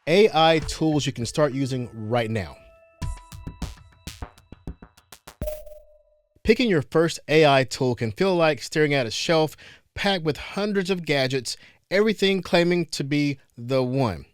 AI tools you can start using right now. Picking your first AI tool can feel like staring at a shelf packed with hundreds of gadgets, everything claiming to be the one.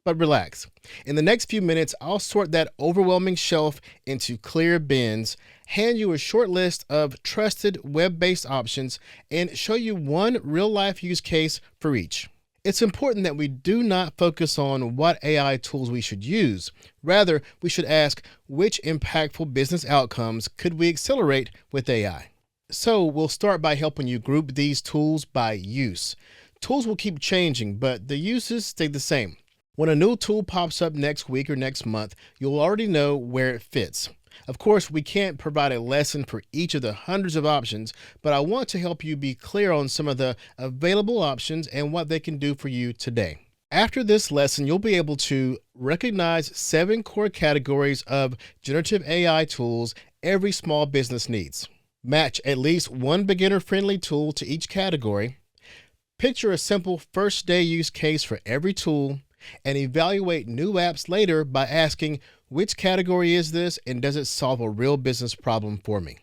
But relax. In the next few minutes, I'll sort that overwhelming shelf into clear bins, hand you a short list of trusted web based options, and show you one real life use case for each. It's important that we do not focus on what AI tools we should use. Rather, we should ask which impactful business outcomes could we accelerate with AI. So, we'll start by helping you group these tools by use. Tools will keep changing, but the uses stay the same. When a new tool pops up next week or next month, you'll already know where it fits. Of course, we can't provide a lesson for each of the hundreds of options, but I want to help you be clear on some of the available options and what they can do for you today. After this lesson, you'll be able to recognize 7 core categories of generative AI tools every small business needs. Match at least one beginner-friendly tool to each category. Picture a simple first-day use case for every tool, and evaluate new apps later by asking, which category is this and does it solve a real business problem for me?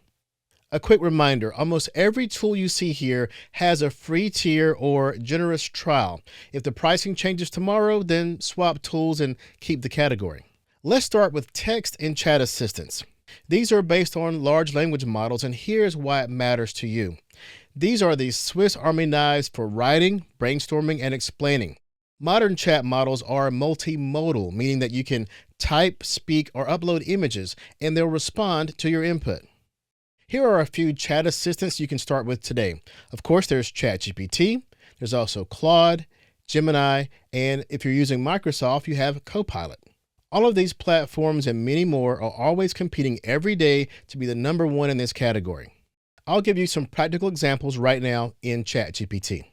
A quick reminder, almost every tool you see here has a free tier or generous trial. If the pricing changes tomorrow, then swap tools and keep the category. Let's start with text and chat assistants. These are based on large language models, and here's why it matters to you. These are the Swiss Army knives for writing, brainstorming, and explaining. Modern chat models are multimodal, meaning that you can type, speak, or upload images, and they'll respond to your input. Here are a few chat assistants you can start with today. Of course, there's ChatGPT, there's also Claude, Gemini, and if you're using Microsoft, you have Copilot. All of these platforms and many more are always competing every day to be the number one in this category. I'll give you some practical examples right now in ChatGPT.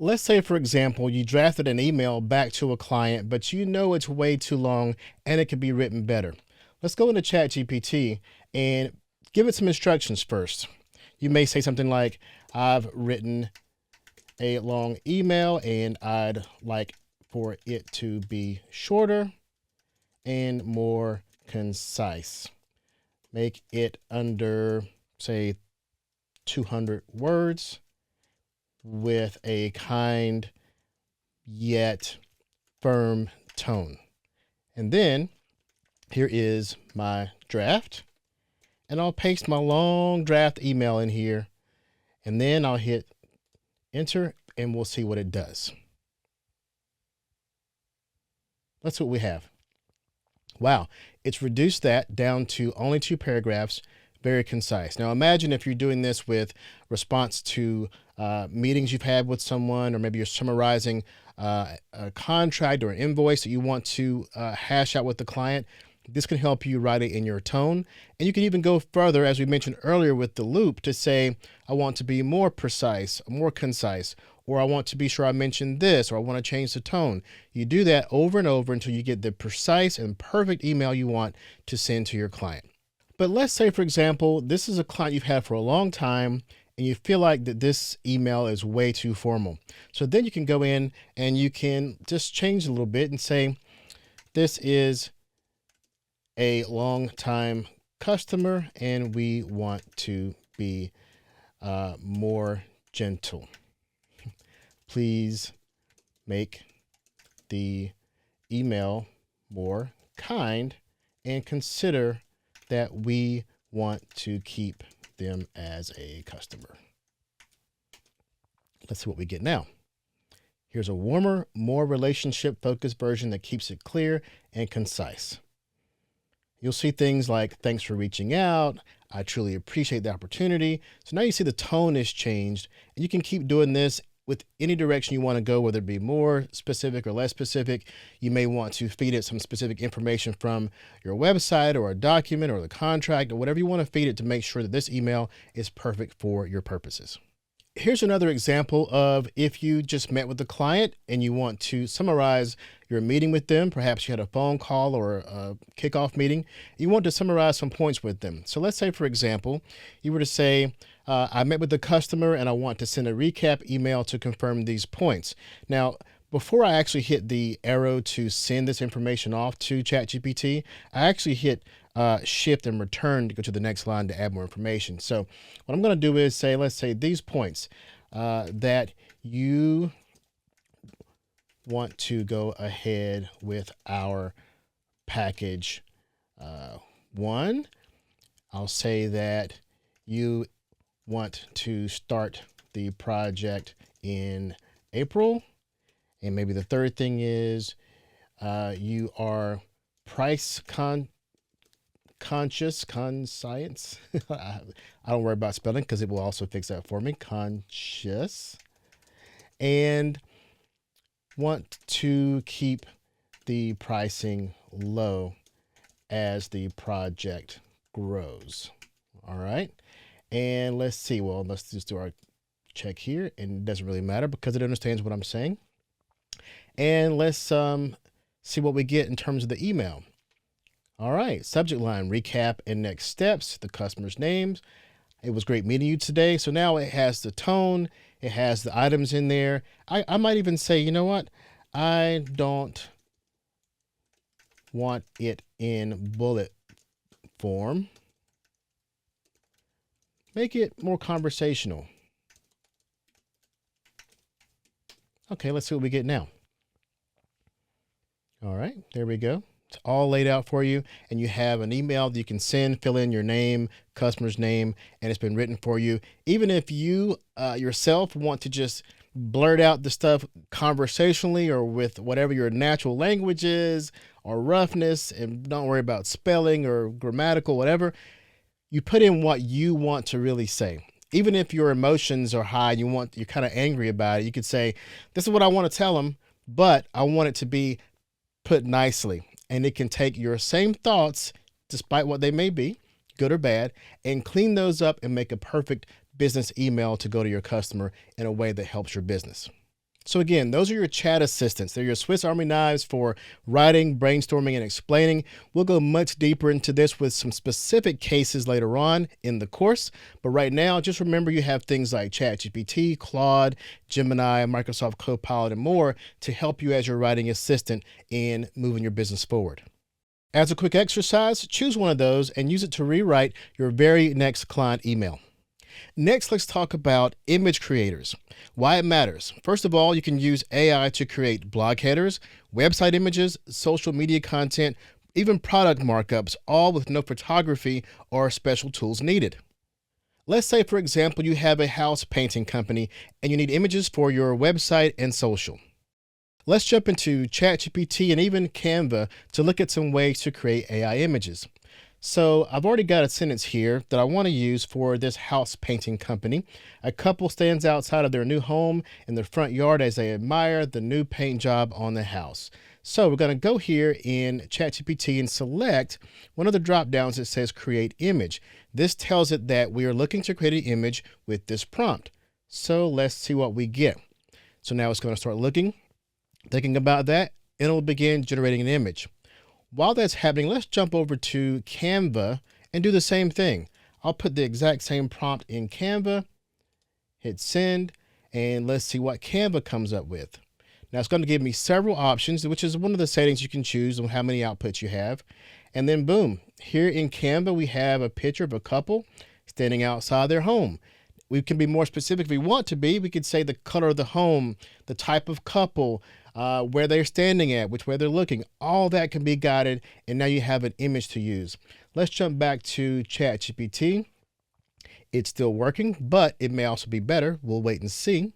Let's say, for example, you drafted an email back to a client, but you know it's way too long and it could be written better. Let's go into ChatGPT and give it some instructions first. You may say something like, I've written a long email and I'd like for it to be shorter and more concise. Make it under, say, 200 words. With a kind yet firm tone. And then here is my draft, and I'll paste my long draft email in here, and then I'll hit enter and we'll see what it does. That's what we have. Wow, it's reduced that down to only 2 paragraphs, very concise. Now imagine if you're doing this with response to meetings you've had with someone, or maybe you're summarizing a contract or an invoice that you want to hash out with the client. This can help you write it in your tone. And you can even go further, as we mentioned earlier with the loop, to say, I want to be more precise, more concise, or I want to be sure I mention this, or I want to change the tone. You do that over and over until you get the precise and perfect email you want to send to your client. But let's say, for example, this is a client you've had for a long time and you feel like that this email is way too formal. So then you can go in and you can just change a little bit and say, this is a long time customer and we want to be more gentle. Please make the email more kind and consider that we want to keep them as a customer. Let's see what we get now. Here's a warmer, more relationship-focused version that keeps it clear and concise. You'll see things like, thanks for reaching out. I truly appreciate the opportunity. So now you see the tone is changed, and you can keep doing this with any direction you want to go, whether it be more specific or less specific. You may want to feed it some specific information from your website or a document or the contract or whatever you want to feed it to make sure that this email is perfect for your purposes. Here's another example of if you just met with the client and you want to summarize your meeting with them. Perhaps you had a phone call or a kickoff meeting. You want to summarize some points with them. So let's say, for example, you were to say, I met with the customer and I want to send a recap email to confirm these points. Now, before I actually hit the arrow to send this information off to ChatGPT, I actually hit shift and return to go to the next line to add more information. So what I'm going to do is say, let's say these points that you want to go ahead with our package 1. I'll say that you want to start the project in April. And maybe the third thing is you are price conscious, conscience. I don't worry about spelling because it will also fix that for me. Conscious. And want to keep the pricing low as the project grows. All right. And let's see. Well, let's just do our check here. And it doesn't really matter because it understands what I'm saying. And let's see what we get in terms of the email. All right. Subject line, recap and next steps, the customer's names. It was great meeting you today. So now it has the tone. It has the items in there. I might even say, you know what? I don't want it in bullet form. Make it more conversational. Okay, let's see what we get now. All right, there we go. It's all laid out for you, and you have an email that you can send, fill in your name, customer's name, and it's been written for you. Even if you yourself want to just blurt out the stuff conversationally or with whatever your natural language is or roughness, and don't worry about spelling or grammatical, whatever, you put in what you want to really say. Even if your emotions are high, you're kind of angry about it, you could say, this is what I want to tell them, but I want it to be put nicely. And it can take your same thoughts, despite what they may be, good or bad, and clean those up and make a perfect business email to go to your customer in a way that helps your business. So again, those are your chat assistants. They're your Swiss Army knives for writing, brainstorming, and explaining. We'll go much deeper into this with some specific cases later on in the course. But right now, just remember you have things like ChatGPT, Claude, Gemini, Microsoft Copilot, and more to help you as your writing assistant in moving your business forward. As a quick exercise, choose one of those and use it to rewrite your very next client email. Next, let's talk about image creators. Why it matters. First of all, you can use AI to create blog headers, website images, social media content, even product markups, all with no photography or special tools needed. Let's say, for example, you have a house painting company and you need images for your website and social. Let's jump into ChatGPT and even Canva to look at some ways to create AI images. So I've already got a sentence here that I want to use for this house painting company. A couple stands outside of their new home in their front yard as they admire the new paint job on the house. So we're going to go here in ChatGPT and select one of the drop downs that says create image. This tells it that we are looking to create an image with this prompt. So let's see what we get. So now it's going to start thinking about that, and it'll begin generating an image. While that's happening, let's jump over to Canva and do the same thing. I'll put the exact same prompt in Canva, hit send, and let's see what Canva comes up with. Now it's going to give me several options, which is one of the settings you can choose on how many outputs you have. And then boom, here in Canva, we have a picture of a couple standing outside their home. We can be more specific if we want to be. We could say the color of the home, the type of couple, where they're standing at, which way they're looking. All that can be guided, and now you have an image to use. Let's jump back to ChatGPT. It's still working, but it may also be better. We'll wait and see.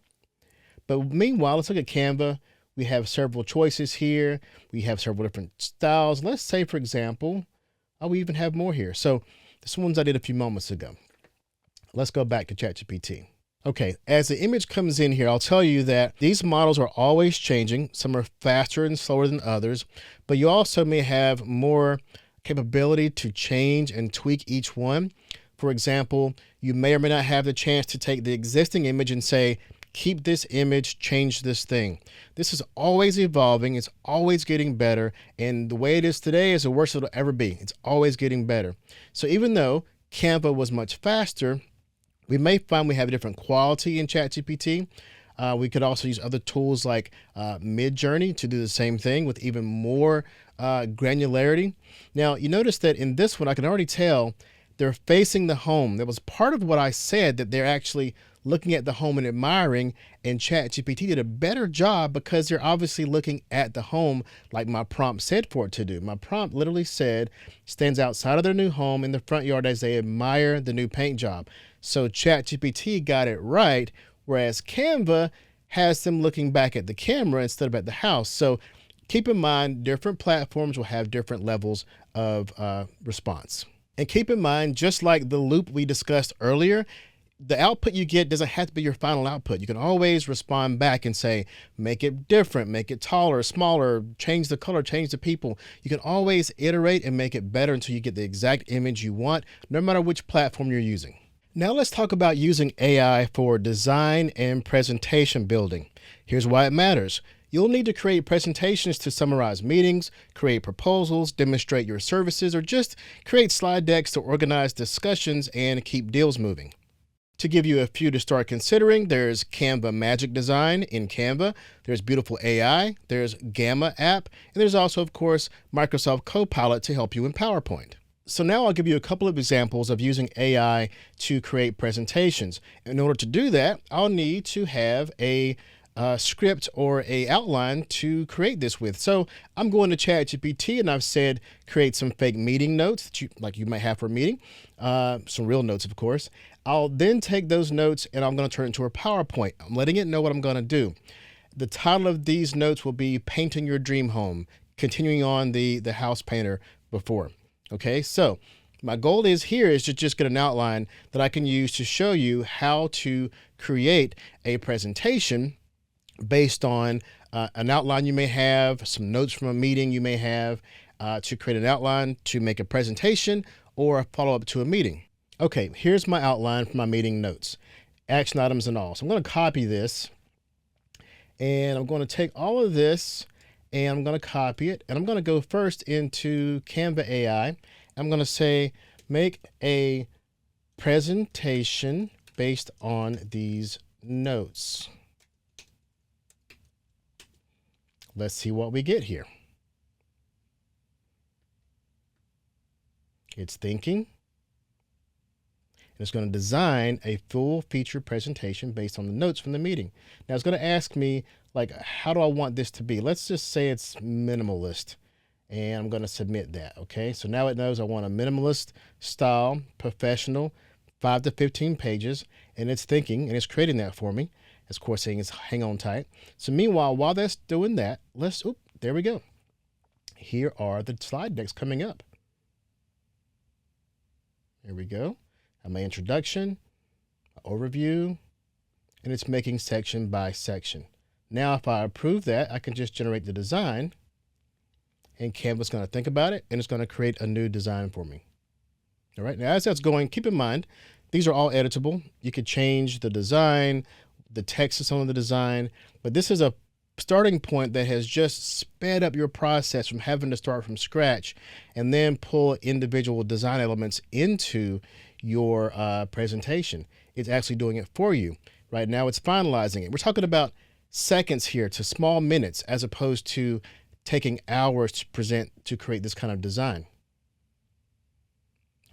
But meanwhile, let's look at Canva. We have several choices here. We have several different styles. Let's say, for example, we even have more here. So this one's I did a few moments ago. Let's go back to ChatGPT. Okay, as the image comes in here, I'll tell you that these models are always changing. Some are faster and slower than others, but you also may have more capability to change and tweak each one. For example, you may or may not have the chance to take the existing image and say, keep this image, change this thing. This is always evolving. It's always getting better. And the way it is today is the worst it'll ever be. It's always getting better. So even though Canva was much faster, we may find we have a different quality in ChatGPT. We could also use other tools like Midjourney to do the same thing with even more granularity. Now, you notice that in this one, I can already tell they're facing the home. That was part of what I said, that they're actually looking at the home and admiring, and ChatGPT did a better job because they're obviously looking at the home like my prompt said for it to do. My prompt literally said, stands outside of their new home in the front yard as they admire the new paint job. So ChatGPT got it right, whereas Canva has them looking back at the camera instead of at the house. So keep in mind, different platforms will have different levels of response. And keep in mind, just like the loop we discussed earlier, the output you get doesn't have to be your final output. You can always respond back and say, make it different, make it taller, smaller, change the color, change the people. You can always iterate and make it better until you get the exact image you want, no matter which platform you're using. Now let's talk about using AI for design and presentation building. Here's why it matters. You'll need to create presentations to summarize meetings, create proposals, demonstrate your services, or just create slide decks to organize discussions and keep deals moving. To give you a few to start considering, there's Canva Magic Design in Canva, there's Beautiful AI, there's Gamma app, and there's also, of course, Microsoft Copilot to help you in PowerPoint. So now I'll give you a couple of examples of using AI to create presentations. In order to do that, I'll need to have a script or a outline to create this with. So I'm going to ChatGPT and I've said, create some fake meeting notes that you might have for a meeting, some real notes, of course. I'll then take those notes and I'm going to turn it into a PowerPoint. I'm letting it know what I'm going to do. The title of these notes will be Painting Your Dream Home, continuing on the house painter before. Okay, so my goal is to just get an outline that I can use to show you how to create a presentation based on an outline you may have, some notes from a meeting you may have, to create an outline to make a presentation or a follow-up to a meeting. Okay, here's my outline for my meeting notes, action items and all. So I'm going to copy this and I'm going to take all of this and I'm going to copy it, and I'm going to go first into Canva AI. I'm going to say, make a presentation based on these notes. Let's see what we get here. It's thinking. It's going to design a full feature presentation based on the notes from the meeting. Now it's going to ask me, like, how do I want this to be? Let's just say it's minimalist, and I'm going to submit that. Okay, so now it knows I want a minimalist style, professional, 5 to 15 pages, and it's thinking and it's creating that for me. Of course, saying it's hang on tight. So meanwhile, while that's doing that, there we go. Here are the slide decks coming up. Here we go. My introduction, my overview, and it's making section by section. Now, if I approve that, I can just generate the design, and Canva's going to think about it, and it's going to create a new design for me. All right. Now, as that's going, keep in mind, these are all editable. You could change the design, the text of some of the design, but this is a starting point that has just sped up your process from having to start from scratch and then pull individual design elements into your presentation. It's actually doing it for you. Right now it's finalizing it. We're talking about seconds here to small minutes, as opposed to taking hours to create this kind of design.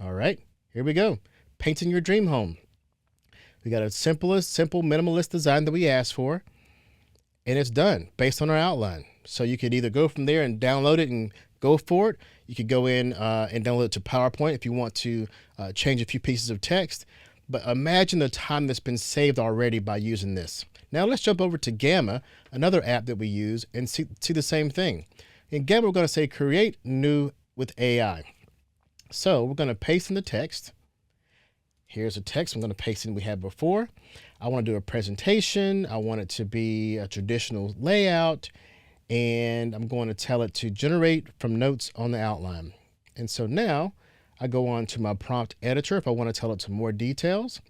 All right, here we go. Painting your dream home. We got a simple minimalist design that we asked for, and it's done based on our outline. So you could either go from there and download it and go for it. You could go in and download it to PowerPoint if you want to change a few pieces of text. But imagine the time that's been saved already by using this. Now let's jump over to Gamma, another app that we use, and see the same thing. In Gamma, we're going to say create new with AI. So we're going to paste in the text. Here's the text I'm going to paste in we had before. I want to do a presentation. I want it to be a traditional layout, and I'm going to tell it to generate from notes on the outline. And so now I go on to my prompt editor if I want to tell it some more details,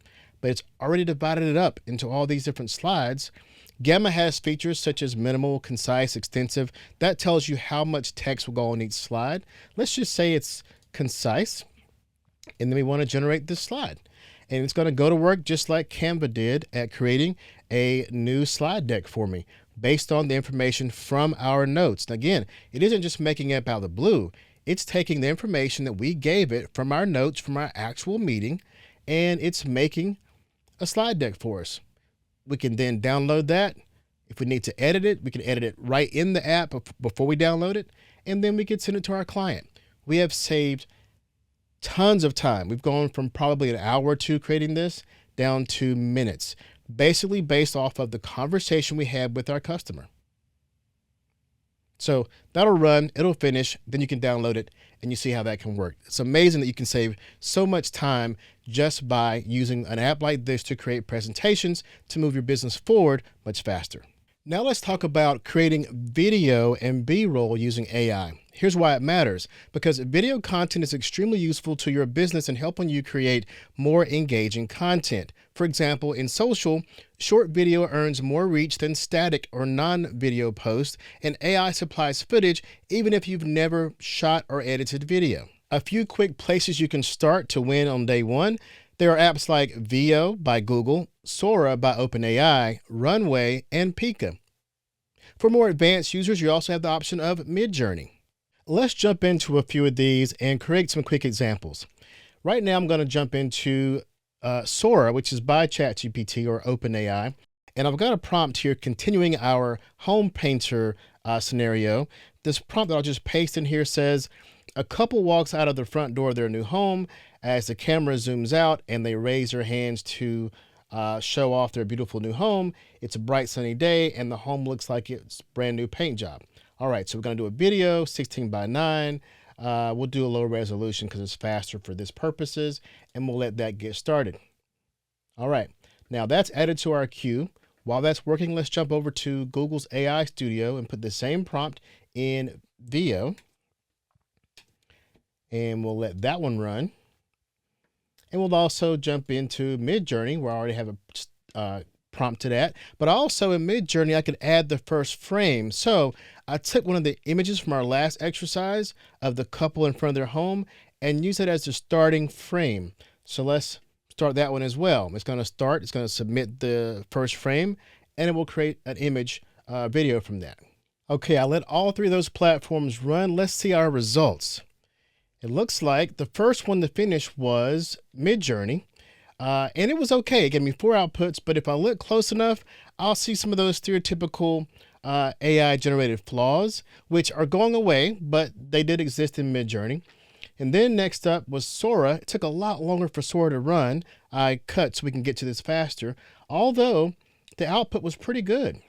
but it's already divided it up into all these different slides. Gamma has features such as minimal, concise, extensive. That tells you how much text will go on each slide. Let's just say it's concise, and then we want to generate this slide. And it's going to go to work just like Canva did at creating a new slide deck for me based on the information from our notes. And again, it isn't just making it up out of the blue. It's taking the information that we gave it from our notes from our actual meeting, and it's making a slide deck for us. We can then download that. If we need to edit it, we can edit it right in the app before we download it, and then we can send it to our client. We have saved tons of time. We've gone from probably an hour or two creating this down to minutes, basically based off of the conversation we had with our customer. So that'll run, it'll finish, then you can download it and you see how that can work. It's amazing that you can save so much time just by using an app like this to create presentations to move your business forward much faster. Now let's talk about creating video and B-roll using AI. Here's why it matters, because video content is extremely useful to your business in helping you create more engaging content. For example, in social, short video earns more reach than static or non-video posts, and AI supplies footage even if you've never shot or edited video. A few quick places you can start to win on day one. There are apps like Veo by Google, Sora by OpenAI, Runway, and Pika. For more advanced users, you also have the option of Midjourney. Let's jump into a few of these and create some quick examples. Right now, I'm going to jump into Sora, which is by ChatGPT or OpenAI. And I've got a prompt here continuing our home painter scenario. This prompt that I'll just paste in here says, a couple walks out of the front door of their new home as the camera zooms out and they raise their hands to show off their beautiful new home. It's a bright sunny day and the home looks like it's a brand new paint job. All right, so we're going to do a video, 16:9. We'll do a low resolution because it's faster for this purposes, and we'll let that get started. All right, now that's added to our queue. While that's working, let's jump over to Google's AI Studio and put the same prompt in Veo. And we'll let that one run. And we'll also jump into Midjourney, where I already have a prompt to that. But also in Midjourney, I could add the first frame. So I took one of the images from our last exercise of the couple in front of their home and use it as the starting frame. So let's start that one as well. It's going to start, it's going to submit the first frame, and it will create an image video from that. Okay, I let all three of those platforms run. Let's see our results. It looks like the first one to finish was Midjourney, and it was okay. It gave me 4 outputs, but if I look close enough, I'll see some of those stereotypical AI-generated flaws, which are going away, but they did exist in Midjourney. And then next up was Sora. It took a lot longer for Sora to run. I cut so we can get to this faster, although the output was pretty good.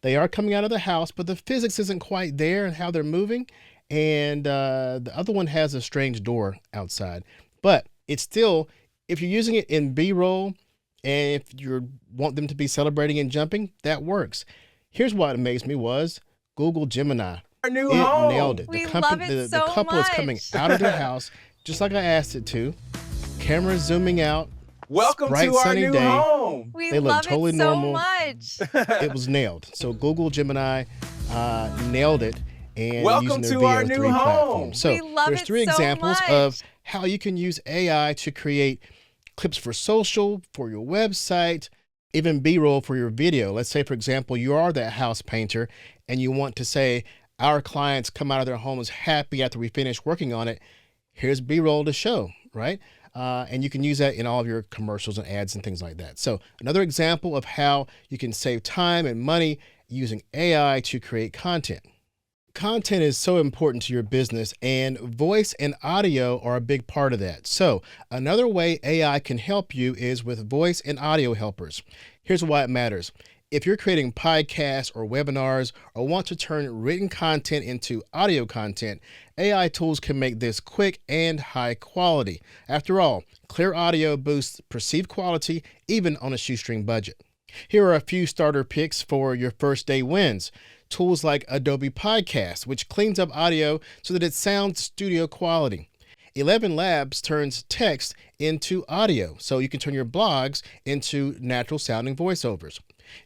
They are coming out of the house, but the physics isn't quite there and how they're moving. And the other one has a strange door outside, but it's still, if you're using it in B-roll and if you want them to be celebrating and jumping, that works. Here's what amazed me was Google Gemini. Our new it home. nailed it. We The love it so the couple much. is coming out of their house just like I asked it to. Camera zooming out. Welcome bright to our sunny new day. home. We They look love totally it so normal. much. It was nailed. So Google Gemini nailed it. And Welcome using their to our VO3 new home. platform. So We love there's it 3 so examples much. of how you can use AI to create clips for social, for your website, even B-roll for your video. Let's say, for example, you are that house painter and you want to say, our clients come out of their homes happy after we finish working on it. Here's B-roll to show, right? And you can use that in all of your commercials and ads and things like that. So another example of how you can save time and money using AI to create content. Content is so important to your business, and voice and audio are a big part of that. So another way AI can help you is with voice and audio helpers. Here's why it matters. If you're creating podcasts or webinars or want to turn written content into audio content, AI tools can make this quick and high quality. After all, clear audio boosts perceived quality even on a shoestring budget. Here are a few starter picks for your first day wins. Tools like Adobe Podcast, which cleans up audio so that it sounds studio quality. 11 Labs turns text into audio, so you can turn your blogs into natural sounding voiceovers.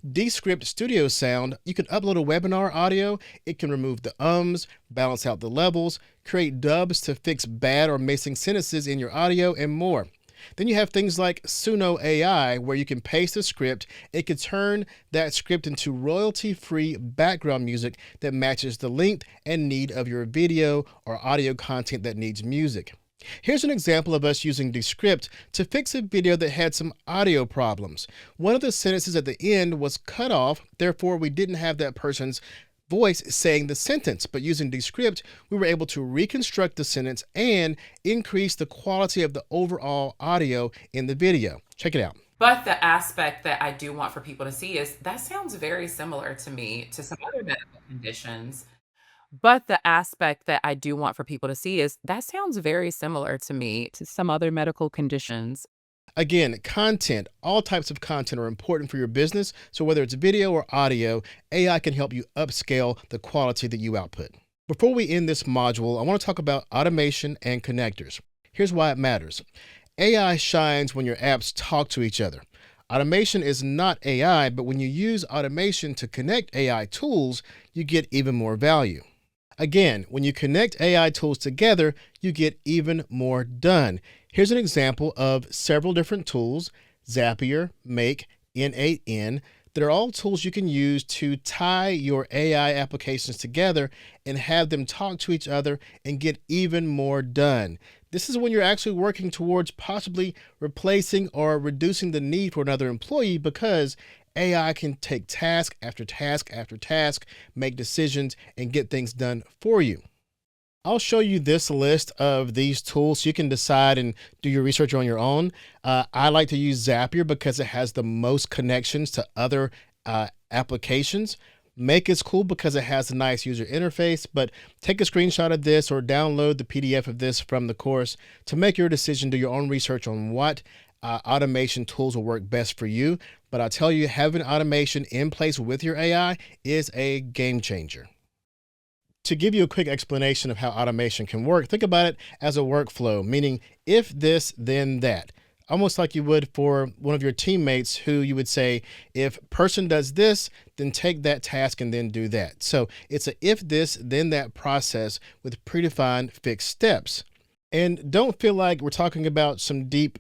Descript Studio Sound, you can upload a webinar audio. It can remove the ums, balance out the levels, create dubs to fix bad or missing sentences in your audio, and more. Then you have things like Suno AI, where you can paste a script. It could turn that script into royalty-free background music that matches the length and need of your video or audio content that needs music. Here's an example of us using Descript to fix a video that had some audio problems. One of the sentences at the end was cut off, therefore we didn't have that person's voice saying the sentence, but using Descript, we were able to reconstruct the sentence and increase the quality of the overall audio in the video. Check it out. But the aspect that I do want for people to see is that sounds very similar to me to some other medical conditions. But the aspect that I do want for people to see is that sounds very similar to me to some other medical conditions. Again, content, all types of content are important for your business. So whether it's video or audio, AI can help you upscale the quality that you output. Before we end this module, I want to talk about automation and connectors. Here's why it matters. AI shines when your apps talk to each other. Automation is not AI, but when you use automation to connect AI tools, you get even more value. Again, when you connect AI tools together, you get even more done. Here's an example of several different tools: Zapier, Make, N8N. They're all tools you can use to tie your AI applications together and have them talk to each other and get even more done. This is when you're actually working towards possibly replacing or reducing the need for another employee, because AI can take task after task after task, make decisions, and get things done for you. I'll show you this list of these tools so you can decide and do your research on your own. I like to use Zapier because it has the most connections to other applications. Make is cool because it has a nice user interface, but take a screenshot of this or download the PDF of this from the course to make your decision. Do your own research on what automation tools will work best for you. But I'll tell you, having automation in place with your AI is a game changer. To give you a quick explanation of how automation can work, think about it as a workflow, meaning if this, then that. Almost like you would for one of your teammates, who you would say, if person does this, then take that task and then do that. So it's a if this, then that process with predefined fixed steps. And don't feel like we're talking about some deep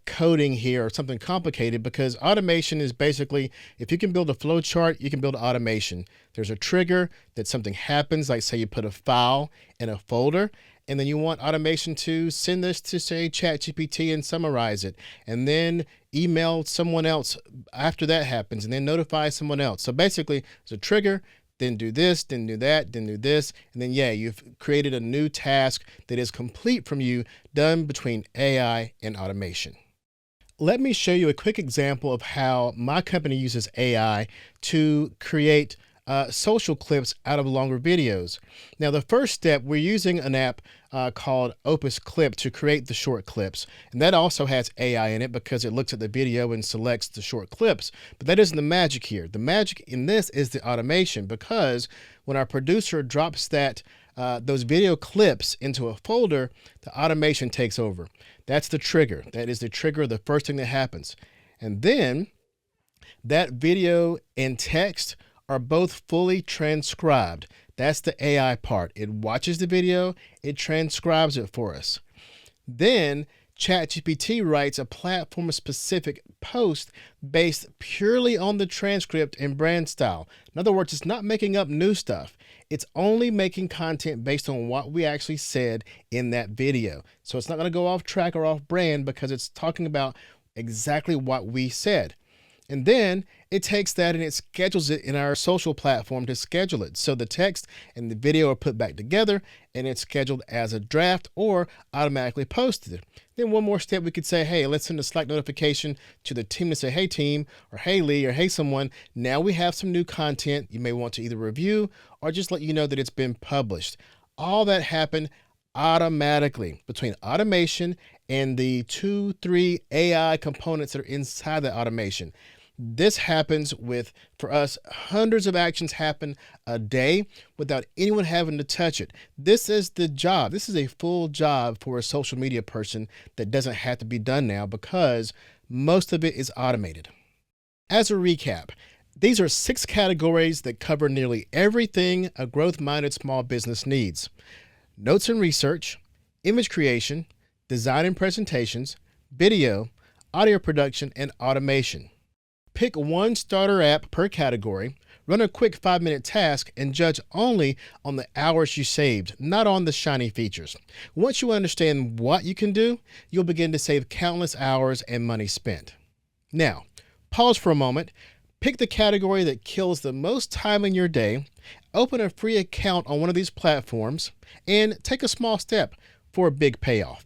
coding here or something complicated, because automation is basically, if you can build a flow chart, you can build automation. There's a trigger that something happens, like say you put a file in a folder, and then you want automation to send this to, say, ChatGPT and summarize it, and then email someone else after that happens, and then notify someone else. So basically, there's a trigger, then do this, then do that, then do this, and then you've created a new task that is complete from you, done between AI and automation. Let me show you a quick example of how my company uses AI to create social clips out of longer videos. Now, the first step, we're using an app called Opus Clip to create the short clips. And that also has AI in it because it looks at the video and selects the short clips. But that isn't the magic here. The magic in this is the automation, because when our producer drops those video clips into a folder, the automation takes over. That's the trigger. That is the trigger, the first thing that happens. And then that video and text are both fully transcribed. That's the AI part. It watches the video, it transcribes it for us. Then ChatGPT writes a platform-specific post based purely on the transcript and brand style. In other words, it's not making up new stuff. It's only making content based on what we actually said in that video. So it's not going to go off track or off brand because it's talking about exactly what we said. And then it takes that and it schedules it in our social platform to schedule it. So the text and the video are put back together and it's scheduled as a draft or automatically posted. Then one more step, we could say, hey, let's send a Slack notification to the team to say, hey team, or hey Lee, or hey someone, now we have some new content you may want to either review or just let you know that it's been published. All that happened automatically between automation and the 2-3 AI components that are inside the automation. This happens with, for us, hundreds of actions happen a day without anyone having to touch it. This is the job. This is a full job for a social media person that doesn't have to be done now because most of it is automated. As a recap, these are 6 categories that cover nearly everything a growth-minded small business needs: notes and research, image creation, design and presentations, video, audio production, and automation. Pick one starter app per category, run a quick 5-minute task, and judge only on the hours you saved, not on the shiny features. Once you understand what you can do, you'll begin to save countless hours and money spent. Now, pause for a moment, pick the category that kills the most time in your day, open a free account on one of these platforms, and take a small step for a big payoff.